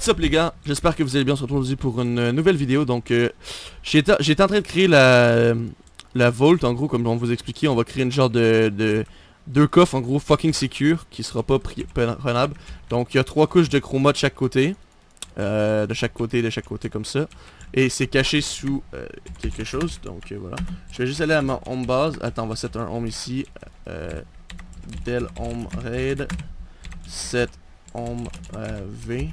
What's up les gars, j'espère que vous allez bien, on se retrouve aujourd'hui pour une nouvelle vidéo. Donc j'étais en train de créer la vault, en gros, comme on vous expliquait. On va créer une genre de deux coffres en gros fucking secure qui sera pas prenable. Donc il y a 3 couches de chroma de chaque côté, de chaque côté comme ça. Et c'est caché sous quelque chose, donc voilà. Je vais juste aller à ma home base. Attends, on va set un home ici. Del home raid. Set home V.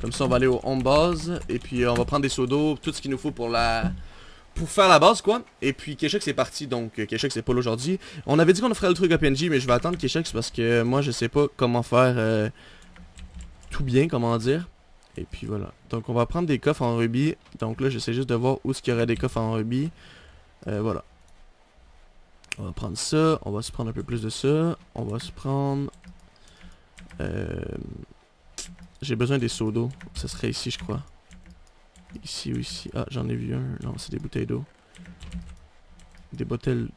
Comme ça on va aller au home base. Et puis on va prendre des seaux d'eau, tout ce qu'il nous faut pour faire la base quoi. Et puis Keshex c'est parti, donc Keshex c'est pas là aujourd'hui. On avait dit qu'on ferait le truc à PNJ, mais je vais attendre Keshex parce que moi je sais pas comment faire tout bien, comment dire. Et puis voilà. Donc on va prendre des coffres en rubis. Donc là j'essaie juste de voir où est-ce qu'il y aurait des coffres en rubis. Voilà. On va prendre ça. On va se prendre un peu plus de ça. On va se prendre... j'ai besoin des seaux d'eau. Ça serait ici je crois. Ici ou ici. Ah j'en ai vu un. Non c'est des bouteilles d'eau. Des bouteilles,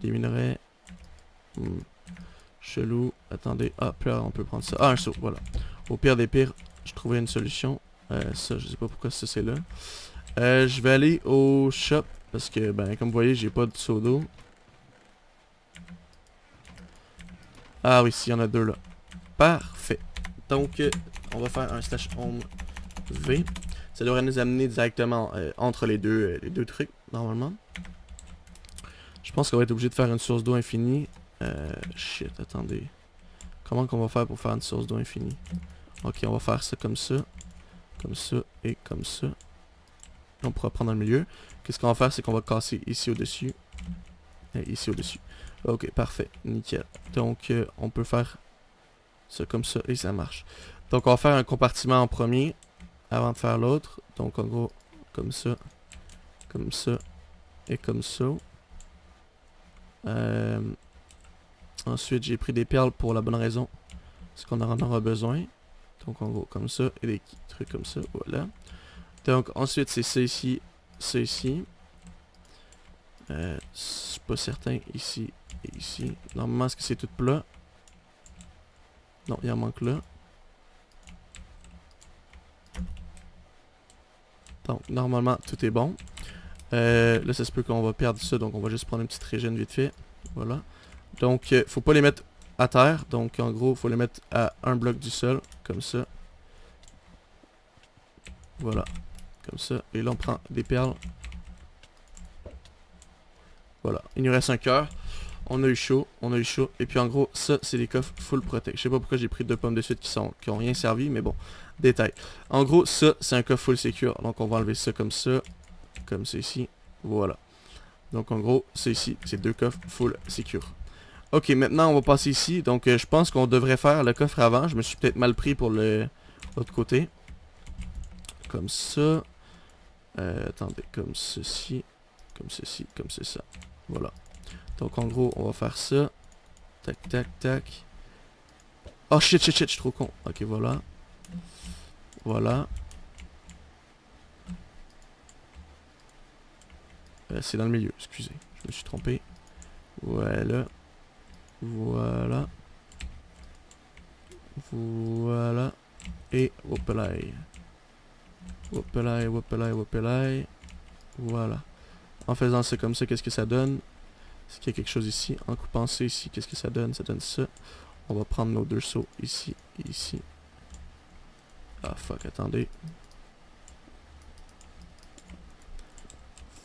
des minerais. Chelou. Attendez. Ah pire on peut prendre ça. Ah un seau, voilà. Au pire des pires, je trouvais une solution. Ça je sais pas pourquoi ça c'est là. Je vais aller au shop. Parce que ben comme vous voyez j'ai pas de seau d'eau. Ah oui, il y en a 2 là. Parfait. Donc, on va faire un slash home V. Ça devrait nous amener directement entre les deux trucs, normalement. Je pense qu'on va être obligé de faire une source d'eau infinie. Shit, attendez. Comment qu'on va faire pour faire une source d'eau infinie? Ok, on va faire ça et comme ça. On pourra prendre dans le milieu. Qu'est-ce qu'on va faire, c'est qu'on va casser ici au-dessus. Et ici au-dessus. Ok, parfait, nickel. Donc, on peut faire ça comme ça et ça marche. Donc, on va faire un compartiment en premier avant de faire l'autre. Donc, en gros, comme ça et comme ça. Ensuite, j'ai pris des perles pour la bonne raison. Parce qu'on en aura besoin. Donc, en gros, comme ça et des trucs comme ça, voilà. Donc, ensuite, c'est ça ici, ça ici. Je suis pas certain ici et ici. Normalement, est-ce que c'est tout plat? Non, il en manque là. Donc, normalement, tout est bon. Là, ça se peut qu'on va perdre ça, donc on va juste prendre une petite régène vite fait. Voilà. Donc, faut pas les mettre à terre. Donc, en gros, faut les mettre à un bloc du sol, comme ça. Voilà. Comme ça. Et là, on prend des perles. Voilà, il nous reste un cœur. On a eu chaud. Et puis en gros, ça, c'est des coffres full protect. Je sais pas pourquoi j'ai pris 2 pommes de suite qui ont rien servi, mais bon, détail. En gros, ça, c'est un coffre full secure. Donc on va enlever ça comme ça ici. Voilà. Donc en gros, ça ici, c'est 2 coffres full secure. Ok, maintenant on va passer ici. Donc je pense qu'on devrait faire le coffre avant. Je me suis peut-être mal pris pour l'autre côté. Comme ça. Attendez, comme ceci. Comme c'est ça. Voilà. Donc en gros, on va faire ça. Tac, tac, tac. Oh shit, je suis trop con. Ok, voilà. Voilà. C'est dans le milieu, excusez. Je me suis trompé. Voilà. Voilà. Voilà. Et whoopelay. Whoopelay. Voilà. En faisant ça comme ça, qu'est-ce que ça donne? Est-ce qu'il y a quelque chose ici? En coupant ça ici, qu'est-ce que ça donne? Ça donne ça. On va prendre nos 2 seaux ici et ici. Ah fuck, attendez.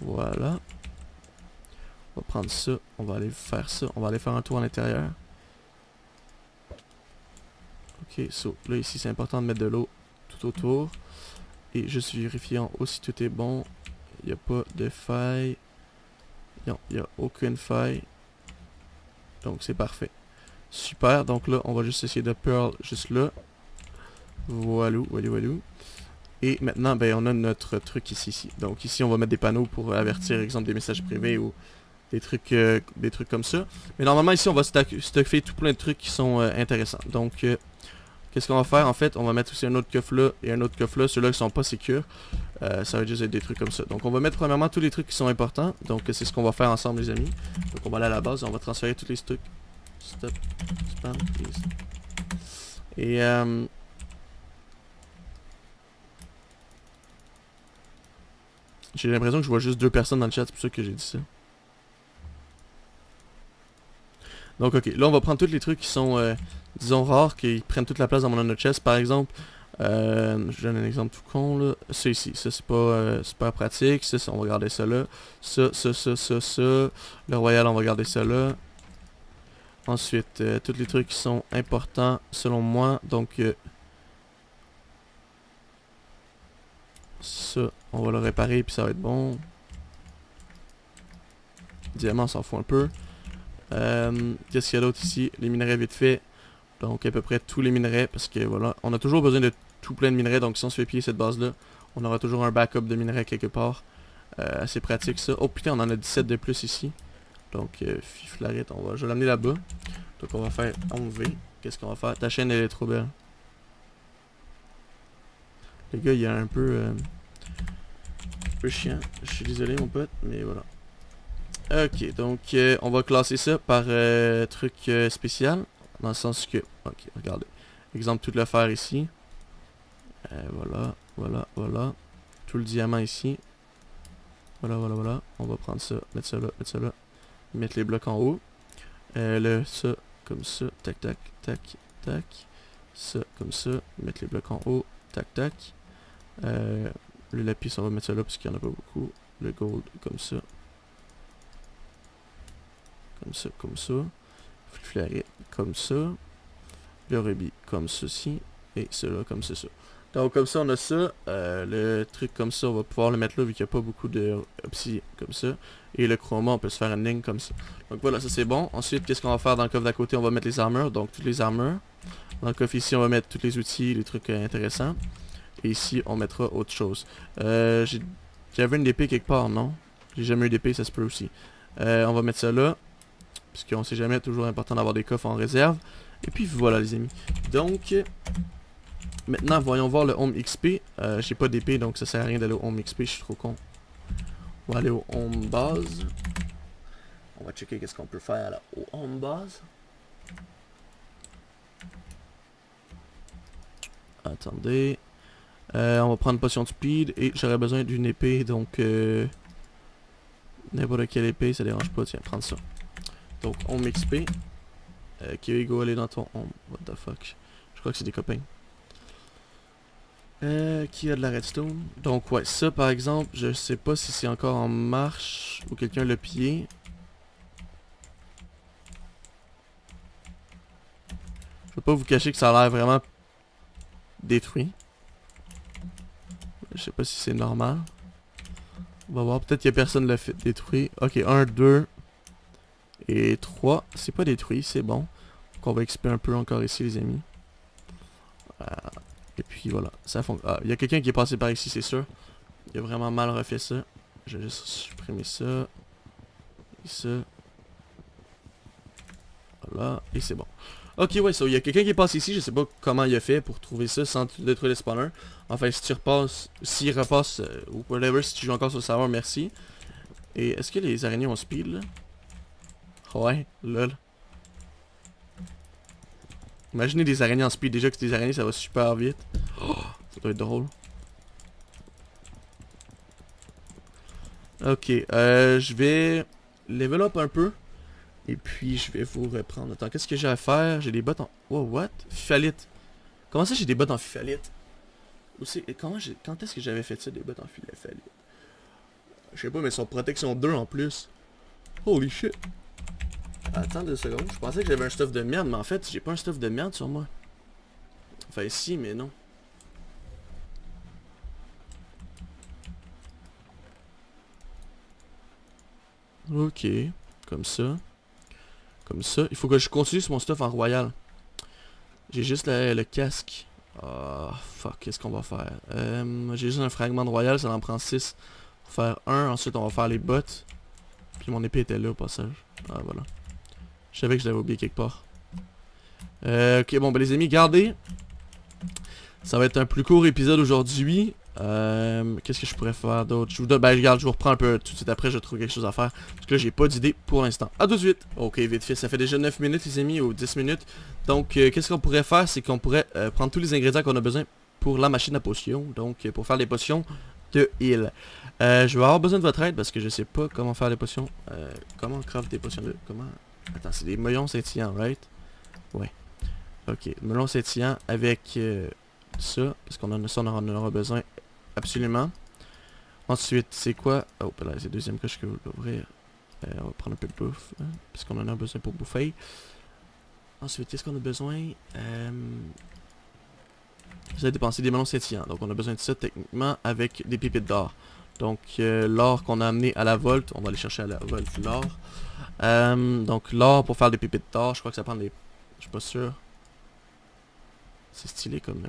Voilà. On va prendre ça. On va aller faire ça. On va aller faire un tour à l'intérieur. Ok, so là ici c'est important de mettre de l'eau tout autour. Et juste vérifier en haut si tout est bon. Il n'y a pas de faille. Non, il n'y a aucune faille. Donc c'est parfait. Super, donc là on va juste essayer de pearl juste là. Voilà. Et maintenant ben on a notre truc ici. Donc ici on va mettre des panneaux pour avertir exemple des messages privés ou des trucs comme ça. Mais normalement ici on va stuffer tout plein de trucs qui sont intéressants. Donc qu'est-ce qu'on va faire en fait? On va mettre aussi un autre coffre là et un autre coffre là. Ceux-là qui sont pas sécures. Ça va juste être des trucs comme ça. Donc on va mettre premièrement tous les trucs qui sont importants. Donc c'est ce qu'on va faire ensemble les amis. Donc on va aller à la base. On va transférer tous les trucs. Stop. Spam please. Et J'ai l'impression que je vois juste 2 personnes dans le chat, c'est pour ça que j'ai dit ça. Donc ok, là on va prendre tous les trucs qui sont, disons, rares, qui prennent toute la place dans mon honor chest. Par exemple, je donne un exemple tout con là. Ça ici, ça c'est pas super pratique. Ça, on va garder ça là. Ça. Le royal, on va garder ça là. Ensuite, tous les trucs qui sont importants selon moi. Donc, ça, on va le réparer puis ça va être bon. Diamant, on s'en fout un peu. Qu'est-ce qu'il y a d'autre ici? Les minerais vite fait. Donc à peu près tous les minerais. Parce que voilà, on a toujours besoin de tout plein de minerais. Donc si on se fait piller cette base là, on aura toujours un backup de minerais quelque part. Assez pratique ça. Oh putain, on en a 17 de plus ici. Donc fiflarette, je vais l'amener là-bas. Donc on va faire enlever. Qu'est-ce qu'on va faire? Ta chaîne elle est trop belle. Les gars, il est un peu chiant. Je suis désolé mon pote, mais voilà. Ok, donc on va classer ça par truc spécial. Dans le sens que... Ok, regardez. Exemple, tout le fer ici. Voilà. Tout le diamant ici. Voilà. On va prendre ça, mettre ça là. Mettre les blocs en haut. Ça, comme ça. Tac. Ça, comme ça. Mettre les blocs en haut. Tac. Le lapis, on va mettre ça là parce qu'il n'y en a pas beaucoup. Le gold, comme ça. Comme ça. Flaret, comme ça. Le rubis, comme ceci. Et cela, comme ça. Donc, comme ça, on a ça. Le truc comme ça, on va pouvoir le mettre là vu qu'il n'y a pas beaucoup de obsidian, comme ça. Et le chroma, on peut se faire une ligne comme ça. Donc voilà, ça c'est bon. Ensuite, qu'est-ce qu'on va faire dans le coffre d'à côté? On va mettre les armures, donc toutes les armures. Dans le coffre ici, on va mettre tous les outils, les trucs intéressants. Et ici, on mettra autre chose. J'avais une épée quelque part, non? J'ai jamais eu d'épée, ça se peut aussi. On va mettre ça là. Puisqu'on sait jamais, toujours important d'avoir des coffres en réserve. Et puis voilà les amis. Donc, maintenant voyons voir le home XP. J'ai pas d'épée donc ça sert à rien d'aller au home XP, je suis trop con. On va aller au home base. On va checker qu'est-ce qu'on peut faire au home base. Attendez. On va prendre potion de speed et j'aurais besoin d'une épée donc n'importe quelle épée, ça dérange pas, tiens, prendre ça. Donc home XP. Kirigo, aller dans ton home. What the fuck. Je crois que c'est des copains. Qui a de la redstone? Donc ouais, ça par exemple, je sais pas si c'est encore en marche ou quelqu'un l'a pillé. Je vais pas vous cacher que ça a l'air vraiment détruit. Je sais pas si c'est normal. On va voir, peut-être que personne l'a fait détruit. Ok, 1, 2 et 3. C'est pas détruit, c'est bon. Donc on va XP un peu encore ici les amis. Et puis voilà, ça fonctionne. Ah, il y a quelqu'un qui est passé par ici, c'est sûr. Il a vraiment mal refait ça. Je vais juste supprimer ça. Et ça. Voilà, et c'est bon. Ok, ouais, il y a quelqu'un qui est passé ici, je sais pas comment il a fait pour trouver ça sans détruire les spawners. Enfin, si tu repasses, s'il repasse, ou whatever, si tu joues encore sur le serveur, merci. Et est-ce que les araignées ont speed, là? Ouais, lol. Imaginez des araignées en speed, déjà que des araignées, ça va super vite. Oh, ça doit être drôle. Ok, je vais level up un peu. Et puis je vais vous reprendre. Attends, qu'est-ce que j'ai à faire? J'ai des bottes en... Oh, what? Fifalite. Comment ça j'ai des bottes en fifalite? Quand est-ce que j'avais fait ça, des bottes en fifalite? Je sais pas, mais sont protection 2 en plus. Holy shit. Attends 2 secondes. Je pensais que j'avais un stuff de merde, mais en fait, j'ai pas un stuff de merde sur moi. Enfin, si, mais non. Ok. Comme ça. Comme ça. Il faut que je continue sur mon stuff en royal. J'ai juste le casque. Ah, fuck, qu'est-ce qu'on va faire? J'ai juste un fragment de royal, ça en prend 6. On va faire 1, ensuite on va faire les bottes. Puis mon épée était là au passage. Ah, voilà. Je savais que je l'avais oublié quelque part. Ok, bon, ben les amis, gardez. Ça va être un plus court épisode aujourd'hui. Qu'est-ce que je pourrais faire d'autre? Je vous reprends un peu tout de suite après, je trouve quelque chose à faire. Parce que là, j'ai pas d'idée pour l'instant. À tout de suite! Ok, vite fait, ça fait déjà 9 minutes les amis, ou 10 minutes. Donc, qu'est-ce qu'on pourrait faire? C'est qu'on pourrait prendre tous les ingrédients qu'on a besoin pour la machine à potions. Donc, pour faire les potions, de heal. Je vais avoir besoin de votre aide parce que je sais pas comment faire les potions. Comment on craft des potions de... Comment... Attends, c'est des melons scintillants, right? Ouais. Ok, melons scintillants avec ça, parce qu'on en, ça, on en aura besoin absolument. Ensuite, c'est quoi? Oh, là, c'est la deuxième coche que je vais ouvrir. On va prendre un peu de bouffe, hein, parce qu'on en a besoin pour bouffer. Ensuite, qu'est-ce qu'on a besoin? Vous avez dépensé des melons scintillants, donc on a besoin de ça techniquement avec des pépites d'or. Donc l'or qu'on a amené à la volte, on va aller chercher à la volte l'or. Donc l'or pour faire des pépites d'or, je crois que ça prend des... Je suis pas sûr. C'est stylé comme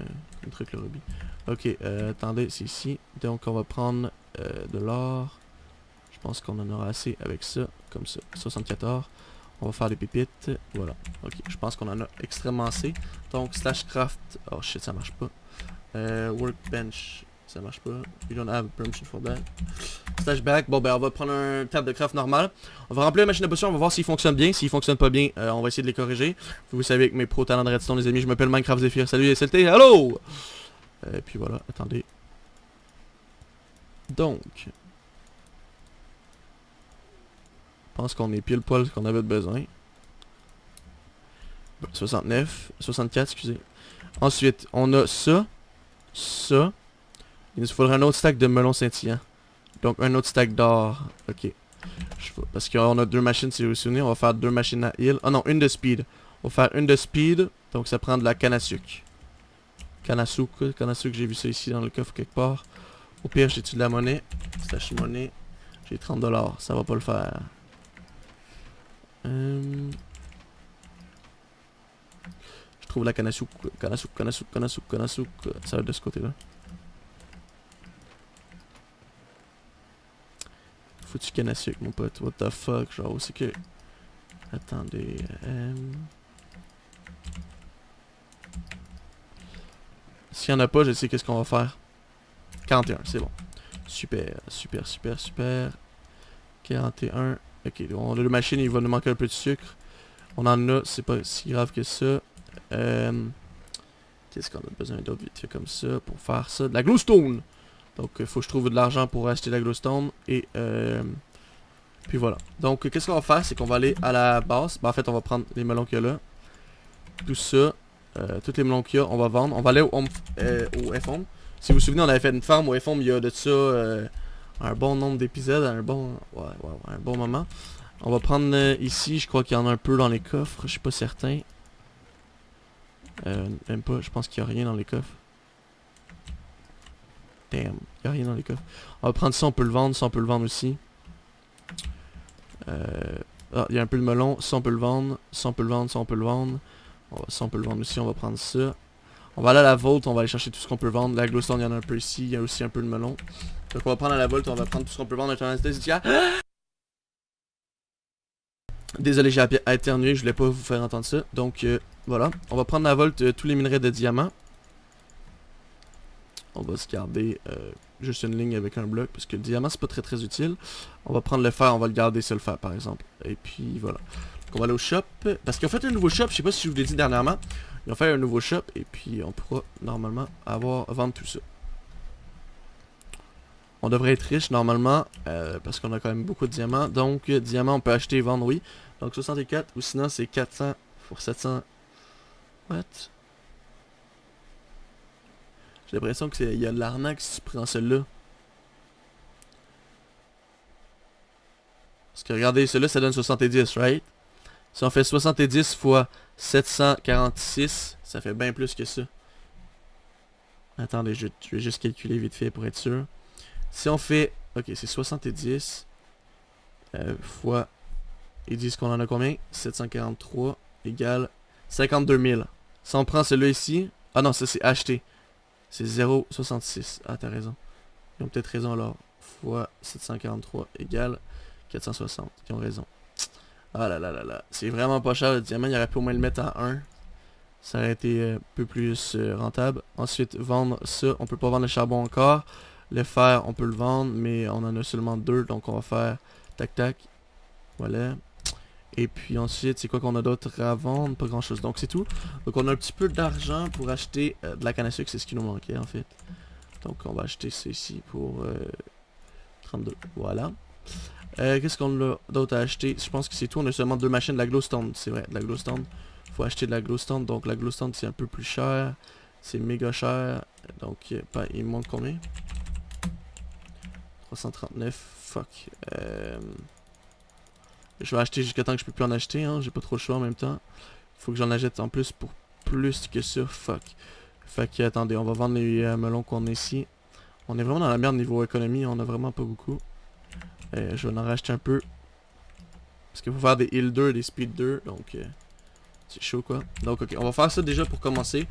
truc le rubis. Ok, attendez, c'est ici. Donc on va prendre de l'or. Je pense qu'on en aura assez avec ça, comme ça. 74. On va faire des pépites. Voilà. Ok, je pense qu'on en a extrêmement assez. Donc slash craft. Oh shit, ça marche pas. Workbench. Ça marche pas. We don't have permission for that. Slash back. Bon ben on va prendre un table de craft normal. On va remplir la machine de potion. On va voir s'il fonctionne bien. S'il fonctionne pas bien, on va essayer de les corriger. Vous savez avec mes pros talents de redstone les amis, je m'appelle Minecraft Zephyr. Salut SLT. Hello! Puis voilà. Attendez. Donc. Je pense qu'on est pile poil ce qu'on avait besoin. 69. 64, excusez. Ensuite, on a ça. Ça. Il nous faudrait un autre stack de melons scintillants. Donc un autre stack d'or. Ok. Parce qu'on a deux machines, si vous vous souvenez. On va faire deux machines à heal. Ah non, une de speed. On va faire une de speed. Donc ça prend de la canne à sucre. Canne à sucre. Canne à sucre, j'ai vu ça ici dans le coffre quelque part. Au pire, j'ai-tu de la monnaie? Stash monnaie. J'ai 30 $. Ça va pas le faire. Je trouve la canne à sucre. Canne à sucre, canne à sucre, canne à sucre, canne à sucre. Ça va être de ce côté-là. Foutu canne à sucre, mon pote. What the fuck, genre, c'est que... Attendez... S'il y en a pas, je sais qu'est-ce qu'on va faire. 41, c'est bon. Super, super, super, super. 41. Ok, on a le machine, il va nous manquer un peu de sucre. On en a, c'est pas si grave que ça. Qu'est-ce qu'on a besoin d'autre vite fait comme ça pour faire ça? De la glowstone! Donc, il faut que je trouve de l'argent pour acheter de la glowstone. Et, puis voilà. Donc, qu'est-ce qu'on va faire? C'est qu'on va aller à la base. Ben, en fait, on va prendre les melons qu'il y a là. Tout ça. Tous les melons qu'il y a, on va vendre. On va aller au F-Home. Si vous vous souvenez, on avait fait une farm au F-Home il y a de ça un bon nombre d'épisodes. Un bon moment. On va prendre ici. Je crois qu'il y en a un peu dans les coffres. Je suis pas certain. Même pas. Je pense qu'il n'y a rien dans les coffres. Damn, il n'y a rien dans les coffres. On va prendre ça, on peut le vendre, ça on peut le vendre aussi. Ah, il y a un peu de melon, ça on peut le vendre, ça on peut le vendre, ça on peut le vendre. Ça on peut le vendre aussi, on va prendre ça. On va aller à la Vault, on va aller chercher tout ce qu'on peut vendre. La glowstone, il y en a un peu ici, il y a aussi un peu de melon. Donc on va prendre à la Vault, on va prendre tout ce qu'on peut vendre. Désolé, j'ai éternué, je voulais pas vous faire entendre ça. Donc voilà, on va prendre la Vault tous les minerais de diamants. On va se garder juste une ligne avec un bloc, parce que le diamant c'est pas très utile. On va prendre le fer, on va le garder sur le fer par exemple. Et puis voilà. Donc on va aller au shop, parce qu'ils ont fait un nouveau shop, je sais pas si je vous l'ai dit dernièrement. Ils ont fait un nouveau shop, et puis on pourra normalement vendre tout ça. On devrait être riche normalement, parce qu'on a quand même beaucoup de diamants. Donc diamants on peut acheter et vendre, oui. Donc 64, ou sinon c'est 400 pour 700. What? J'ai l'impression qu'il y a de l'arnaque si tu prends celle-là. Parce que regardez, celle-là ça donne 70, right? Si on fait 70 fois 746, ça fait bien plus que ça. Attendez, je vais juste calculer vite fait pour être sûr. Si on fait... Ok, c'est 70 fois... Ils disent qu'on en a combien? 743 égale 52 000. Si on prend celui-là ici... Ah non, ça c'est acheté. C'est 0,66. Ah, t'as raison. Ils ont peut-être raison alors. Fois 743 égale 460. Ils ont raison. Ah là là là là. C'est vraiment pas cher le diamant. Il aurait pu au moins le mettre à 1. Ça aurait été un peu plus rentable. Ensuite, vendre ça. On peut pas vendre le charbon encore. Le fer, on peut le vendre. Mais on en a seulement 2. Donc on va faire tac tac. Voilà. Et puis ensuite, c'est quoi qu'on a d'autre à vendre? Pas grand chose. Donc c'est tout. Donc on a un petit peu d'argent pour acheter de la canne à sucre. C'est ce qui nous manquait en fait. Donc on va acheter ça ici pour 32. Voilà. Qu'est-ce qu'on a d'autre à acheter? Je pense que c'est tout. On a seulement 2 machines de la glowstone. C'est vrai, de la glowstone. Faut acheter de la glowstone. Donc la glowstone c'est un peu plus cher. C'est méga cher. Donc il me manque combien? 339. Fuck. Je vais acheter jusqu'à temps que je peux plus en acheter. Hein. J'ai pas trop le choix en même temps. Faut que j'en achète en plus pour plus que ça. Fuck. Fait que attendez, on va vendre les melons qu'on a ici. On est vraiment dans la merde niveau économie. On a vraiment pas beaucoup. Je vais en racheter un peu. Parce qu'il faut faire des heal 2, des speed 2. Donc c'est chaud quoi. Donc ok, on va faire ça déjà pour commencer.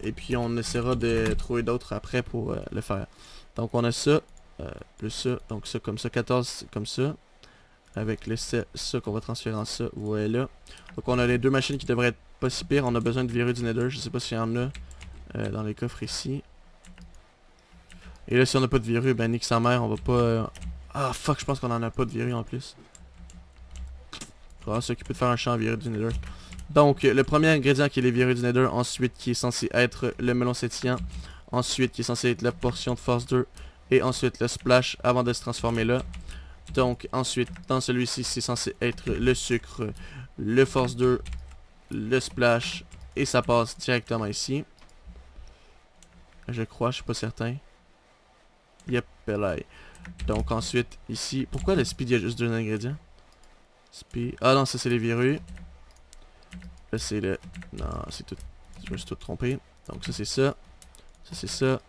Et puis on essaiera de trouver d'autres après pour le faire. Donc on a ça. Plus ça. Donc ça comme ça. 14 comme ça. Avec le ça qu'on va transférer en ça. Voilà. Donc on a les 2 machines qui devraient être pas si pires. On a besoin de verrues du Nether. Je sais pas s'il y en a dans les coffres ici. Et là si on n'a pas de verrues, ben nique sa mère. On va pas... Ah fuck, je pense qu'on en a pas de verrues en plus. On va s'occuper de faire un champ à verrues du Nether. Donc le premier ingrédient qui est les verrues du Nether. Ensuite qui est censé être le melon sétillant. Ensuite qui est censé être la portion de force 2. Et ensuite le splash avant de se transformer là. Donc ensuite dans celui-ci c'est censé être le sucre, le force 2, le splash et ça passe directement ici. Je crois, je suis pas certain. Yep, belay. Donc ensuite ici, pourquoi le speed il y a juste 2 ingrédients? Speed, ah non ça c'est les verrues. Là c'est le, non c'est tout, je me suis tout trompé. Donc ça c'est ça, ça c'est ça,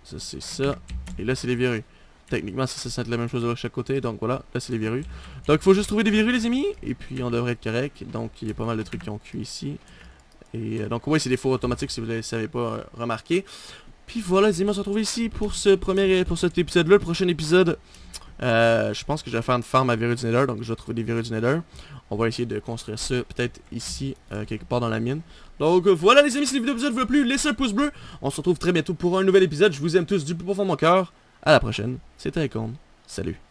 ça c'est ça, et là c'est les verrues. Techniquement, ça c'est la même chose de chaque côté, donc voilà, là c'est les verrues. Donc il faut juste trouver des verrues les amis, et puis on devrait être correct. Donc il y a pas mal de trucs qui ont cuit ici. Et donc oui, c'est des fours automatiques si vous ne l'avez pas remarqué. Puis voilà les amis, on se retrouve ici pour cet épisode-là. Le prochain épisode, je pense que je vais faire une farm à verrues du Nether, donc je vais trouver des verrues du Nether. On va essayer de construire ça peut-être ici, quelque part dans la mine. Donc voilà les amis, si la vidéo vous a plu, laissez un pouce bleu. On se retrouve très bientôt pour un nouvel épisode. Je vous aime tous du plus profond de mon cœur. À la prochaine, c'était Icon. Salut.